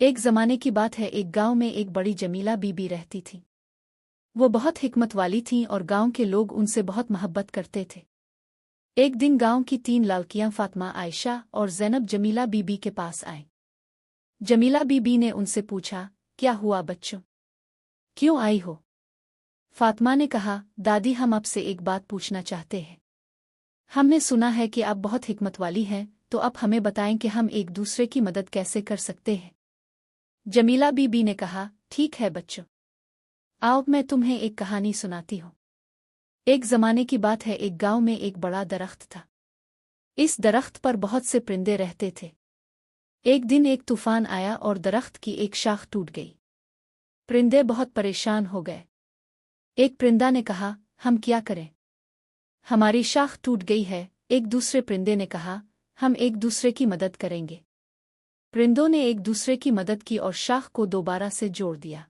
ایک زمانے کی بات ہے، ایک گاؤں میں ایک بڑی جمیلہ بی رہتی تھی۔ وہ بہت حکمت والی تھیں اور گاؤں کے لوگ ان سے بہت محبت کرتے تھے۔ ایک دن گاؤں کی 3 لڑکیاں فاطمہ، عائشہ اور زینب جمیلہ بی کے پاس آئیں۔ جمیلہ بی نے ان سے پوچھا، کیا ہوا بچوں؟ کیوں آئی ہو؟ فاطمہ نے کہا، دادی ہم آپ سے ایک بات پوچھنا چاہتے ہیں۔ ہم نے سنا ہے کہ آپ بہت حکمت والی ہیں، تو اب ہمیں بتائیں کہ ہم ایک دوسرے کی مدد کیسے کر سکتے ہیں۔ جمیلہ بی نے کہا، ٹھیک ہے بچوں، آؤ میں تمہیں ایک کہانی سناتی ہوں۔ ایک زمانے کی بات ہے، ایک گاؤں میں ایک بڑا درخت تھا۔ اس درخت پر بہت سے پرندے رہتے تھے۔ ایک دن ایک طوفان آیا اور درخت کی ایک شاخ ٹوٹ گئی۔ پرندے بہت پریشان ہو گئے۔ ایک پرندہ نے کہا، ہم کیا کریں؟ ہماری شاخ ٹوٹ گئی ہے۔ ایک دوسرے پرندے نے کہا، ہم ایک دوسرے کی مدد کریں گے۔ پرندوں نے ایک دوسرے کی مدد کی اور شاخ کو دوبارہ سے جوڑ دیا۔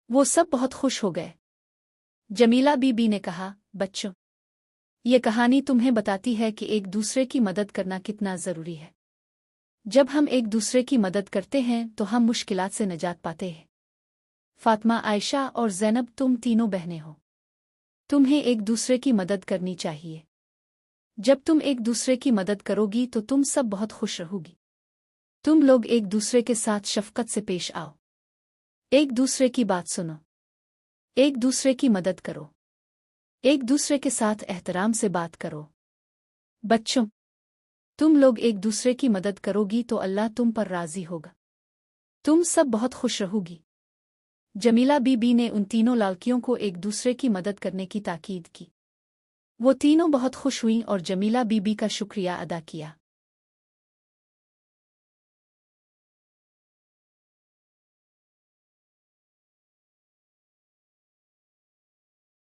وہ سب بہت خوش ہو گئے۔ جمیلہ بی نے کہا، بچوں، یہ کہانی تمہیں بتاتی ہے کہ ایک دوسرے کی مدد کرنا کتنا ضروری ہے۔ جب ہم ایک دوسرے کی مدد کرتے ہیں تو ہم مشکلات سے نجات پاتے ہیں۔ فاطمہ، عائشہ اور زینب، تم تینوں بہنیں ہو۔ تمہیں ایک دوسرے کی مدد کرنی چاہیے۔ جب تم ایک دوسرے کی مدد کرو گی تو تم سب بہت خوش رہو گی۔ تم لوگ ایک دوسرے کے ساتھ شفقت سے پیش آؤ۔ ایک دوسرے کی بات سنو۔ ایک دوسرے کی مدد کرو۔ ایک دوسرے کے ساتھ احترام سے بات کرو۔ بچوں، تم لوگ ایک دوسرے کی مدد کرو گی تو اللہ تم پر راضی ہوگا۔ تم سب بہت خوش رہو گی۔ جمیلہ بی نے ان تینوں لڑکیوں کو ایک دوسرے کی مدد کرنے کی تاکید کی۔ وہ تینوں بہت خوش ہوئیں اور جمیلہ بی کا شکریہ ادا کیا۔